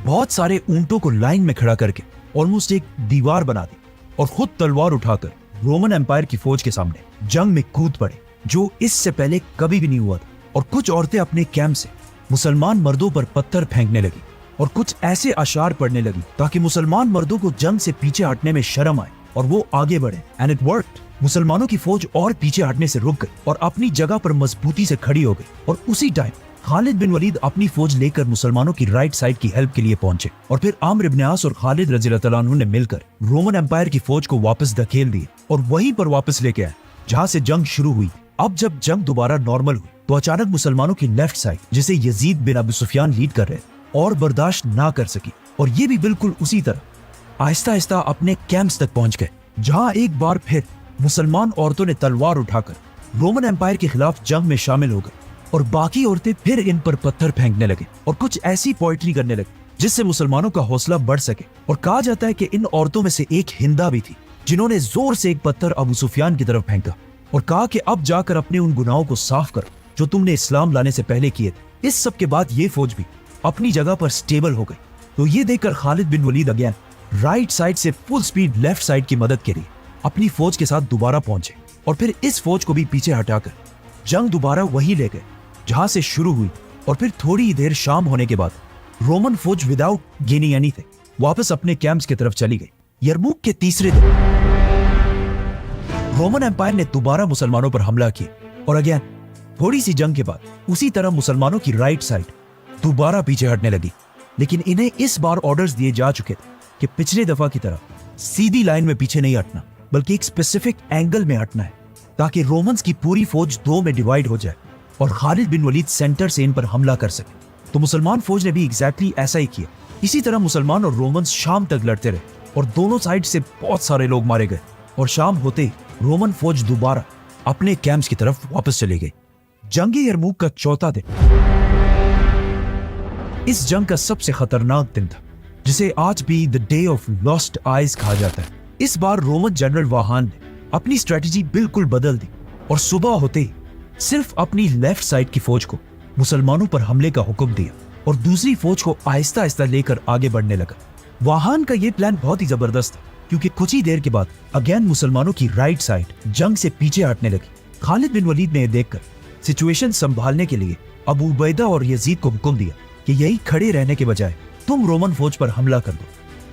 بہت سارے اونٹوں کو لائن میں کھڑا کر کے آلموسٹ ایک دیوار بنا دی اور خود تلوار اٹھا کر رومن امپائر کی فوج کے سامنے جنگ میں کود پڑے, جو اس سے پہلے کبھی بھی نہیں ہوا تھا. اور کچھ عورتیں اپنے کیمپ سے مسلمان مردوں پر پتھر پھینکنے لگی اور کچھ ایسے اشعار پڑھنے لگی تاکہ مسلمان مردوں کو جنگ سے پیچھے ہٹنے میں شرم آئے اور وہ آگے بڑھے. And it worked. مسلمانوں کی فوج اور پیچھے ہٹنے سے رک گئی اور اپنی جگہ پر مضبوطی سے کھڑی ہو گئی. اور اسی ٹائم خالد بن ولید اپنی فوج لے کر مسلمانوں کی رائٹ سائڈ کی ہیلپ کے لیے پہنچے اور پھر عامر بن عاص اور خالد رضی اللہ تعالیٰ عنہ نے مل کر رومن امپائر کی فوج کو واپس دھکیل دیے اور وہیں پر واپس لے کے آئے جہاں سے جنگ شروع ہوئی. اب جب جنگ دوبارہ نارمل ہوئی تو اچانک مسلمانوں کی لیفٹ سائڈ, جسے یزید بن ابی سفیان لیڈ کر رہے اور برداشت نہ کر سکی اور یہ بھی بالکل اسی طرح آہستہ آہستہ اپنے کیمپس تک پہنچ گئے جہاں ایک بار پھر مسلمان عورتوں نے تلوار اٹھا کر رومن امپائر کے خلاف جنگ میں شامل ہو گئے اور باقی عورتیں پھر ان پر پتھر پھینکنے لگے اور کچھ ایسی پوئٹری کرنے لگے جس سے مسلمانوں کا حوصلہ بڑھ سکے. اور کہا جاتا ہے کہ ان عورتوں میں سے ایک ہندا بھی تھی जिन्होंने जोर से एक पत्थर अबू सुफियान की तरफ फेंका और कहा कि अब जाकर अपने उन गुनाहों को साफ करो जो तुमने इस्लाम लाने से पहले किए थे। इस सब के बाद ये फौज भी अपनी जगह पर स्टेबल हो गई। तो ये देखकर खालिद बिन वलीद अगेन राइट साइड से फुल स्पीड लेफ्ट साइड की मदद के लिए अपनी फौज के साथ दोबारा पहुंचे और फिर इस फौज को भी पीछे हटाकर जंग दोबारा वही ले गए जहां से शुरू हुई। और फिर थोड़ी ही देर शाम होने के बाद रोमन फौज विदाउट गेनिंग एनीथिंग वापस अपने कैंप्स की तरफ चली गई। यरमुक के तीसरे दिन रोमन एम्पायर ने दोबारा मुसलमानों पर हमला किया और अगेन थोड़ी सी जंग के बाद उसी तरह मुसलमानों की राइट साइड दोबारा पीछे हटने लगी। लेकिन इन्हें इस बार ऑर्डर्स दिए जा चुके थे कि पिछले दफा की तरह सीधी लाइन में पीछे नहीं हटना बल्कि एक स्पेसिफिक एंगल में हटना है ताकि रोमन्स की पूरी फौज दो में डिवाइड हो जाए और खालिद बिन वलीद सेंटर से इन पर हमला कर सके। तो मुसलमान फौज ने भी एग्जैक्टली ऐसा ही किया। इसी तरह मुसलमान और रोमन्स शाम तक लड़ते रहे और दोनों साइड से बहुत सारे लोग मारे गए और शाम होते ही रोमन फौज दोबारा अपने कैंप्स की तरफ वापस चली गई। जंग यरमुक का चौथा दिन इस जंग का सबसे खतरनाक दिन था जिसे आज भी the day of lost eyes कहा जाता है। इस बार रोमन जनरल वाहान ने अपनी स्ट्रेटजी बिल्कुल बदल दी और सुबह होते ही सिर्फ अपनी लेफ्ट साइड की फौज को मुसलमानों पर हमले का हुक्म दिया और दूसरी फौज को आहिस्ता आहिस्ता लेकर आगे बढ़ने लगा। वाहान का यह प्लान बहुत ही जबरदस्त था क्योंकि कुछ ही देर के बाद अगेन मुसलमानों की राइट साइड जंग से पीछे हटने लगी। खालिद बिन वलीद ने देखकर सिचुएशन संभालने के लिए अबू उबैदा और यजीद को हुक्म दिया कि यही खड़े रहने के बजाय तुम रोमन फौज पर हमला कर दो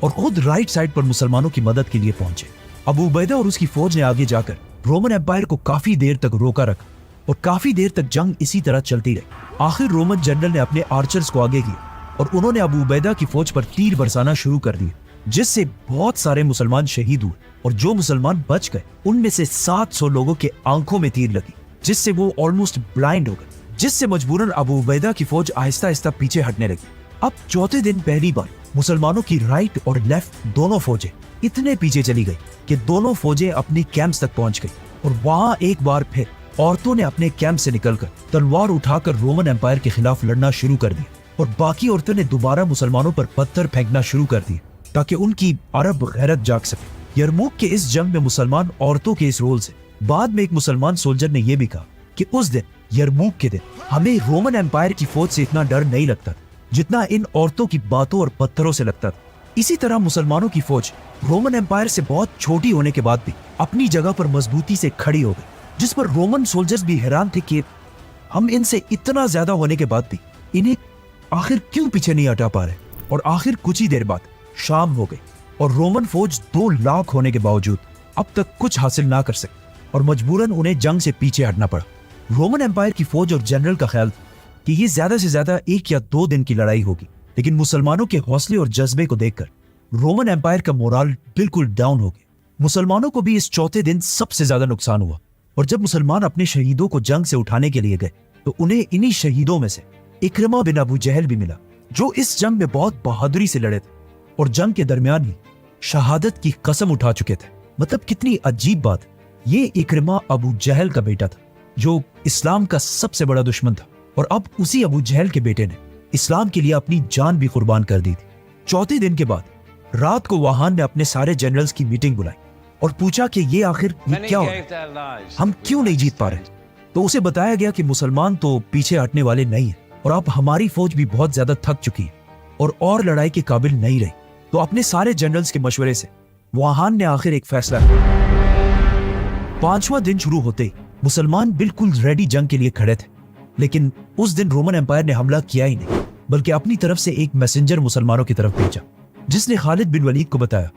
और खुद राइट साइड पर मुसलमानों की मदद के लिए पहुंचे। अबू उबैदा और उसकी फौज ने आगे जाकर रोमन एम्पायर को काफी देर तक रोका रखा और काफी देर तक जंग इसी तरह चलती रही। आखिर रोमन जनरल ने अपने आर्चर्स को आगे किया और उन्होंने अबू उबैदा की फौज पर तीर बरसाना शुरू कर दिए जिससे बहुत सारे मुसलमान शहीद हुए और जो मुसलमान बच गए उनमें से 700 लोगों के आंखों में तीर लगी जिससे वो ऑलमोस्ट ब्लाइंड हो गए, जिससे मजबूरन अबू उबैदा की फौज आहिस्ता आहिस्ता पीछे हटने लगी। अब चौथे दिन पहली बार मुसलमानों की राइट और लेफ्ट दोनों फौजें इतने पीछे चली गई कि दोनों फौजें अपनी कैंप्स तक पहुंच गई और वहां एक बार फिर औरतों ने अपने कैंप से निकलकर तलवार उठाकर रोमन एम्पायर के खिलाफ लड़ना शुरू कर दिया और बाकी औरतों ने दोबारा मुसलमानों पर पत्थर फेंकना शुरू कर दिए ताकि उनकी अरब गैरत जाग सके। यरमुक के इस जंग में मुसलमान औरतों के इस रोल से बाद में एक मुसलमान सोल्जर ने यह भी कहा कि उस दिन यरमुक के दिन हमें रोमन एम्पायर की फौज से इतना डर नहीं लगता जितना इन औरतों की बातों और पत्थरों से लगता था। इसी तरह मुसलमानों की फौज रोमन एम्पायर से बहुत छोटी होने के बाद भी अपनी जगह पर मजबूती से खड़ी हो गई, जिस पर रोमन सोल्जर्स भी हैरान थे कि हम इनसे इतना ज्यादा होने के बाद भी इन्हें आखिर क्यों पीछे नहीं हटा पा रहे। और आखिर कुछ ही देर बाद शाम हो गई और रोमन फौज 2 लाख होने के बावजूद अब तक कुछ हासिल ना कर सकी और मजबूरन उन्हें जंग से पीछे हटना पड़ा। रोमन एम्पायर की फौज और जनरल का ख्याल था कि ये ज्यादा से ज्यादा 1 या 2 दिन की लड़ाई होगी, लेकिन मुसलमानों के हौसले और जज्बे को देखकर रोमन एम्पायर का मोराल बिल्कुल डाउन हो गया। मुसलमानों को भी इस चौथे दिन सबसे ज्यादा नुकसान हुआ और जब मुसलमान अपने शहीदों को जंग से उठाने के लिए गए तो उन्हें इन्हीं शहीदों में से इक्रमा बिन अबू जहल भी मिला जो इस जंग में बहुत बहादुरी से लड़े थे और जंग के दरमियान ही शहादत की कसम उठा चुके थे। मतलब कितनी अजीब बात, ये इक्रमा अबू जहल का बेटा था जो इस्लाम का सबसे बड़ा दुश्मन था और अब उसी अबू जहल के बेटे ने इस्लाम के लिए अपनी जान भी कुर्बान कर दी थी। चौथे दिन के बाद रात को वाहान ने अपने सारे जनरल्स की मीटिंग बुलाई और पूछा कि ये आखिर क्या हो रहा है, हम क्यों नहीं जीत पा रहे। तो उसे बताया गया कि मुसलमान तो पीछे हटने वाले नहीं है और अब हमारी फौज भी बहुत ज्यादा थक चुकी है और लड़ाई के काबिल नहीं रही। तो अपने सारे जनरल्स के मशवरे से वाहान ने आखिर एक फैसला किया। 5वां दिन शुरू होते ही मुसलमान बिल्कुल रेडी जंग के लिए खड़े थे, लेकिन उस दिन रोमन एम्पायर ने हमला किया ही नहीं बल्कि अपनी तरफ से एक मैसेंजर मुसलमानों की तरफ भेजा जिसने खालिद बिन वलीद को बताया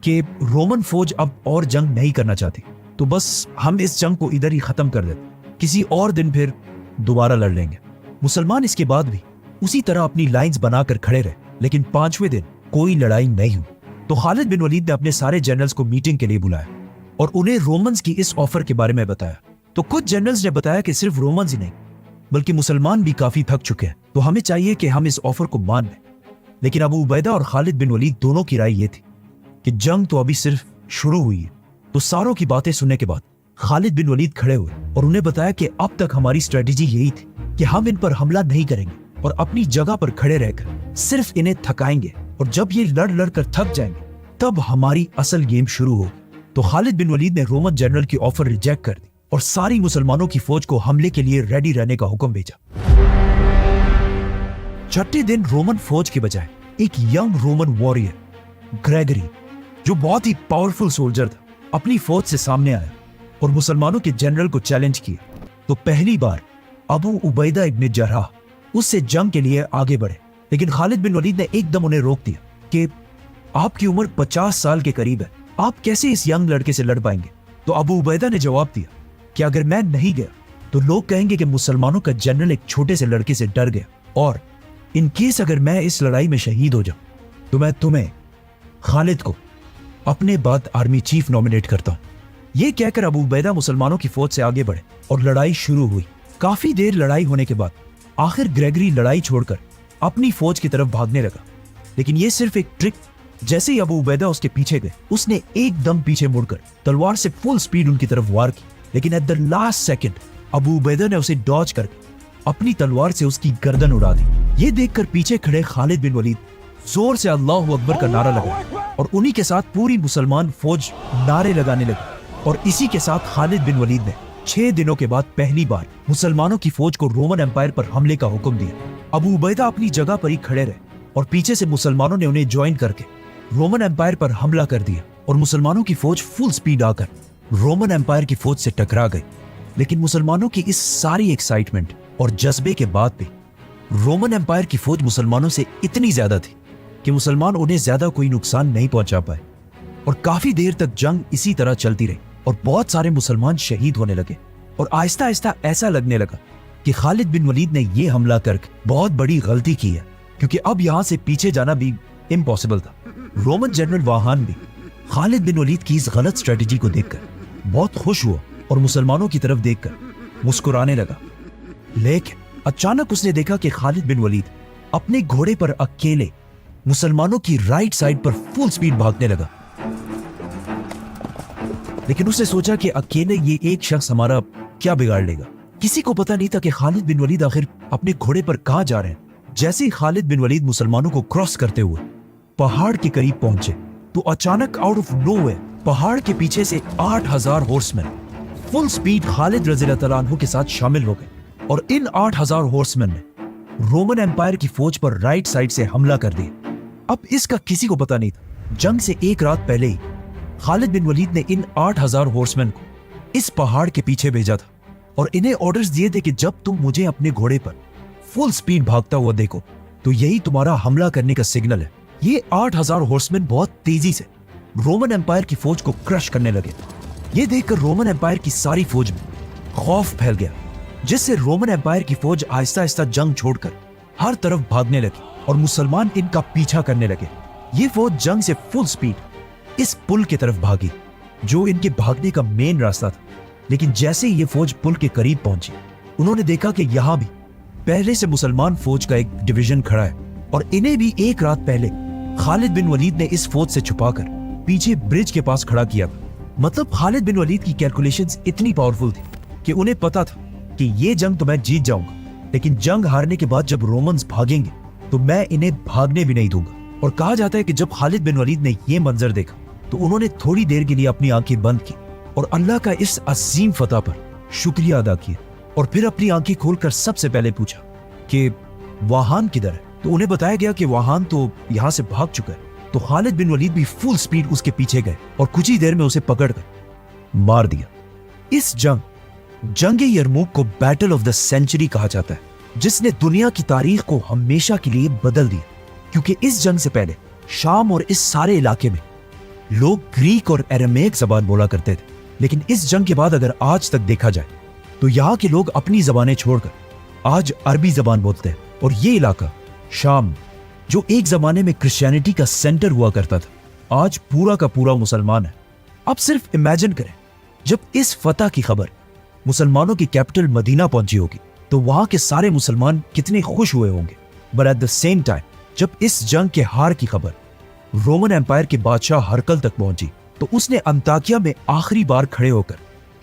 कि रोमन फौज अब और जंग नहीं करना चाहती, तो बस हम इस जंग को इधर ही खत्म कर देते, किसी और दिन फिर दोबारा लड़ लेंगे। मुसलमान इसके बाद भी उसी तरह अपनी लाइंस बनाकर खड़े रहे, लेकिन 5वें दिन कोई लड़ाई नहीं हुई। तो खालिद बिन वलीद ने अपने सारे जनरल्स को मीटिंग के लिए बुलाया और उन्हें रोमन्स की इस ऑफर के बारे में बताया। तो कुछ जनरल्स ने बताया कि सिर्फ रोमन्स ही नहीं बल्कि मुसलमान भी काफी थक चुके हैं, तो हमें चाहिए कि हम इस ऑफर को मान लें। लेकिन अबू उबैदा और खालिद बिन वलीद दोनों की राय ये थी कि जंग तो अभी सिर्फ शुरू हुई है। तो सारों की बातें सुनने के बाद खालिद बिन वलीद खड़े हुए और उन्हें बताया कि अब तक हमारी स्ट्रेटेजी यही थी कि हम इन पर हमला नहीं करेंगे और अपनी जगह पर खड़े रहकर सिर्फ इन्हें थकाएंगे और जब ये लड़ लड़ कर थक जाएंगे तब हमारी असल गेम शुरू होगी। तो खालिद बिन वलीद ने रोमन जनरल की ऑफर रिजेक्ट कर दी और सारी मुसलमानों की फौज को हमले के लिए रेडी रहने का हुक्म भेजा। छठे दिन रोमन फौज के बजाय एक यंग रोमन वॉरियर ग्रेगरी, जो बहुत ही पावरफुल सोल्जर था, अपनी फौज से सामने आया और मुसलमानों के जनरल को चैलेंज किया। तो पहली बार अबू उबैदा इब्न जर्राह उससे जंग के लिए आगे बढ़े, लेकिन खालिद बिन वलीद ने एकदम उन्हें रोक दिया कि आपकी उम्र 50 साल के करीब है, आप कैसे इस यंग लड़के से लड़ पाएंगे। तो अबू उबैदा ने जवाब दिया कि अगर मैं नहीं गया तो लोग कहेंगे कि मुसलमानों का जनरल एक छोटे से लड़के से डर गया, और इन केस अगर मैं इस लड़ाई में शहीद हो जाऊं तो मैं तुम्हें खालिद को अपने बाद आर्मी चीफ नॉमिनेट करता हूं। यह कहकर अबू उबैदा मुसलमानों की फौज से आगे बढ़े और लड़ाई शुरू हुई। काफी देर लड़ाई होने के बाद आखिर ग्रेगरी लड़ाई छोड़कर अपनी फौज की तरफ भागने लगा, लेकिन यह सिर्फ एक ट्रिक। जैसे ही अबू उबैदा उसके पीछे गए, उसने एकदम पीछे मुड़कर तलवार से फुल स्पीड उनकी तरफ वार की, लेकिन at the last second Abu Ubaida ने उसे डॉज करके अपनी तलवार से उसकी गर्दन उड़ा दी। ये देखकर पीछे खड़े खालिद बिन वलीद जोर से अल्लाहु अकबर का नारा लगाया और उन्हीं के साथ पूरी मुसलमान फौज नारे लगाने लगी। और इसी के साथ खालिद बिन वलीद ने 6 दिनों के बाद पहली बार मुसलमानों की फौज को रोमन एम्पायर पर हमले का हुक्म दिया। अबू उबैदा अपनी जगह पर ही खड़े रहे और पीछे से मुसलमानों ने उन्हें ज्वाइन करके रोमन एम्पायर पर हमला कर दिया और मुसलमानों की फौज फुल स्पीड आकर रोमन एम्पायर की फौज से टकरा गई। लेकिन मुसलमानों की इस सारी एक्साइटमेंट और जज्बे के बाद भी रोमन एम्पायर की फौज मुसलमानों से इतनी ज्यादा थी कि मुसलमान उन्हें ज्यादा कोई नुकसान नहीं पहुंचा पाए और काफी देर तक जंग इसी तरह चलती रही और बहुत सारे मुसलमान शहीद होने लगे। और आहिस्ता आहिस्ता ऐसा लगने लगा कि खालिद बिन वलीद ने यह हमला करके बहुत बड़ी गलती की है, क्योंकि अब यहां से पीछे जाना भी इम्पॉसिबल था। रोमन जनरल वाहान भी खालिद बिन वलीद की इस गलत स्ट्रेटेजी को देखकर बहुत खुश हुआ और मुसलमानों की तरफ देखकर मुस्कुराने लगा। लेकिन अचानक उसने देखा कि खालिद बिन वलीद अपने घोड़े पर अकेले मुसलमानों की राइट साइड पर फुल स्पीड भागने लगा। लेकिन उसने सोचा कि अकेले ये एक शख्स हमारा क्या बिगाड़ लेगा। किसी को पता नहीं था कि खालिद बिन वलीद आखिर अपने घोड़े पर कहां जा रहे हैं। जैसे ही खालिद बिन वलीद मुसलमानों को क्रॉस करते हुए पहाड़ के करीब पहुंचे तो अचानक आउट ऑफ नोवेयर पहाड़ के पीछे से 8000 हॉर्समैन फुल स्पीड खालिद रज़ियल्लाहु तआला अन्हु के साथ शामिल हो गए और इन 8000 हॉर्समैन ने रोमन एम्पायर की फौज पर राइट साइड से हमला कर दिया। अब इसका किसी को पता नहीं था। जंग से एक रात पहले ही खालिद बिन वलीद ने इन 8000 हॉर्समैन को इस पहाड़ के पीछे भेजा था और इन्हें ऑर्डर्स दिए थे कि जब तुम मुझे अपने घोड़े पर फुल स्पीड भागता हुआ देखो तो यही तुम्हारा हमला करने का सिग्नल है। ये 8000 हॉर्समैन बहुत तेजी से रोमन एम्पायर की फौज को क्रश करने लगे। ये देखकर रोमन एम्पायर की सारी फौज में खौफ फैल गया, जिससे रोमन एम्पायर की फौज आहिस्ता आहिस्ता जंग छोड़कर हर तरफ भागने लगी और मुसलमान इनका पीछा करने लगे। ये फौज जंग से फुल स्पीड इस पुल की तरफ भागी जो इनके भागने का मेन रास्ता था। लेकिन जैसे ही ये फौज पुल के करीब पहुंची, उन्होंने देखा कि यहां भी पहले से मुसलमान फौज का एक डिवीजन खड़ा है और इन्हें भी एक रात पहले खालिद बिन वलीद ने इस फौज से छुपाकर पीछे ब्रिज के पास खड़ा किया था। मतलब खालिद बिन वलीद की कैलकुलेशंस इतनी पावरफुल थी कि उन्हें पता था कि ये जंग तो मैं जीत जाऊंगा, लेकिन जंग हारने के बाद जब रोमन्स भागेंगे तो मैं इन्हें भागने भी नहीं दूंगा। और कहा जाता है कि जब खालिद बिन वलीद ने यह मंजर देखा तो उन्होंने थोड़ी देर के लिए अपनी आंखें बंद की और अल्लाह का इस अजीम फतह पर शुक्रिया अदा किया और फिर अपनी आंखें खोलकर सबसे पहले पूछा कि वाहान किधर है। तो उन्हें बताया गया कि वाहान तो यहां से भाग चुका है। तो खालिद बिन वलीद भी फुल स्पीड उसके पीछे गए और कुछ ही देर में उसे पकड़कर मार दिया। इस जंग यरमुक को बैटल ऑफ द सेंचुरी कहा जाता है, जिसने दुनिया की तारीख को हमेशा के लिए बदल दिया, क्योंकि इस जंग से पहले शाम और इस सारे इलाके में लोग ग्रीक और एरामेक जबान बोला करते थे। लेकिन इस जंग के बाद अगर आज तक देखा जाए तो यहाँ के लोग अपनी जबानें छोड़कर आज अरबी जबान बोलते हैं। और ये इलाका शाम, जो एक जमाने में क्रिश्चियनिटी का सेंटर हुआ करता था, आज पूरा का पूरा मुसलमान है। अब सिर्फ इमेजिन करें, जब इस फतह की खबर मुसलमानों की कैपिटल मदीना पहुंची होगी तो वहां के सारे मुसलमान कितने खुश हुए होंगे। But at the same time जब इस जंग के हार की खबर रोमन एम्पायर के बादशाह हरकल तक पहुंची तो उसने अंताकिया में आखिरी बार खड़े होकर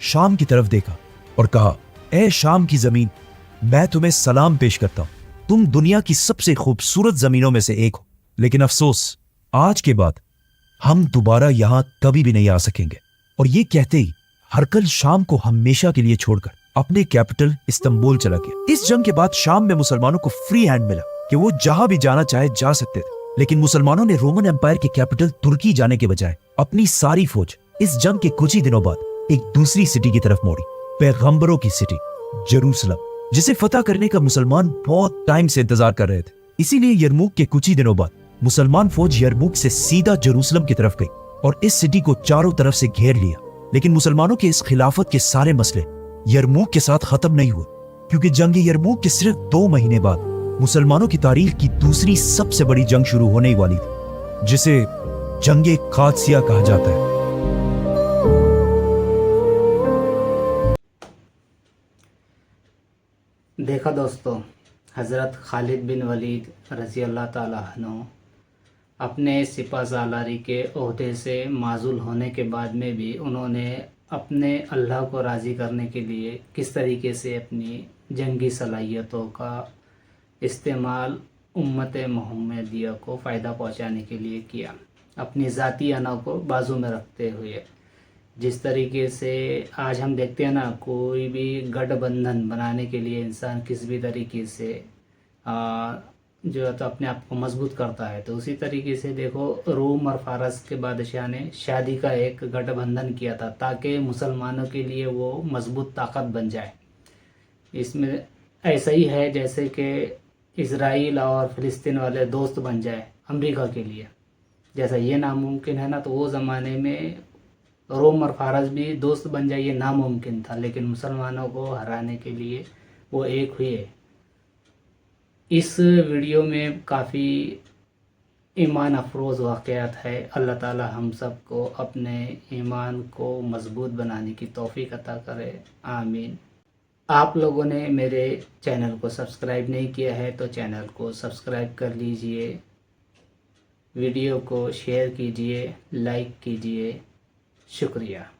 शाम की तरफ देखा और कहा, ए शाम की जमीन, मैं तुम्हें सलाम पेश करता हूं। तुम दुनिया की सबसे खूबसूरत जमीनों में से एक हो, लेकिन अफसोस आज के बाद हम दोबारा यहां कभी भी नहीं आ सकेंगे। और ये कहते ही हरकल शाम को हमेशा के लिए छोड़कर अपने कैपिटल इस्तांबुल चला गया। इस जंग के बाद शाम में मुसलमानों को फ्री हैंड मिला कि वो जहां भी जाना चाहे जा सकते थे, लेकिन मुसलमानों ने रोमन एम्पायर के कैपिटल तुर्की जाने के बजाय अपनी सारी फौज इस जंग के कुछ ही दिनों बाद एक दूसरी सिटी की तरफ मोड़ी, पैगंबरों की सिटी जेरूसलम, जिसे फतह करने का मुसलमान बहुत टाइम से इंतजार कर रहे थे। इसीलिए यरमुक के कुछ ही दिनों बाद मुसलमान फौज यरमुक से सीधा जेरूसलम की तरफ गई और इस सिटी को चारों तरफ से घेर लिया। लेकिन मुसलमानों के इस खिलाफत के सारे मसले यरमुक के साथ खत्म नहीं हुए, क्योंकि जंग यरमुक के सिर्फ 2 महीने बाद मुसलमानों की तारीख की दूसरी सबसे बड़ी जंग शुरू होने वाली थी, जिसे जंगे कादसिया कहा जाता है। देखा दोस्तों, हज़रत खालिद बिन वलीद रज़ी अल्लाह ताला अन्हु अपने सिपा सालारी के ओहदे से माज़ूल होने के बाद में भी उन्होंने अपने अल्लाह को राज़ी करने के लिए किस तरीके से अपनी जंगी सलाहियतों का इस्तेमाल उम्मत मोहम्मदिया को फ़ायदा पहुंचाने के लिए किया, अपनी ज़ाती अना को बाजू में रखते हुए। जिस तरीके से आज हम देखते हैं ना, कोई भी गठबंधन बनाने के लिए इंसान किस भी तरीके से जो है तो अपने आप को मजबूत करता है, तो उसी तरीके से देखो रोम और फारस के बादशाह ने शादी का एक गठबंधन किया था ताकि मुसलमानों के लिए वो मजबूत ताकत बन जाए। इसमें ऐसा ही है जैसे कि इज़राइल और फ़िलिस्तीन वाले दोस्त बन जाए अमेरिका के लिए, जैसा ये नामुमकिन है ना, तो वो ज़माने में रोम और फारस भी दोस्त बन जाए ये नामुमकिन था, लेकिन मुसलमानों को हराने के लिए वो एक हुए। इस वीडियो में काफ़ी ईमान अफरोज़ वाक़यात है। अल्लाह ताला हम सब को अपने ईमान को मज़बूत बनाने की तौफ़ीक अता करे, आमीन। आप लोगों ने मेरे चैनल को सब्सक्राइब नहीं किया है तो चैनल को सब्सक्राइब कर लीजिए, वीडियो को शेयर कीजिए, लाइक कीजिए। शुक्रिया।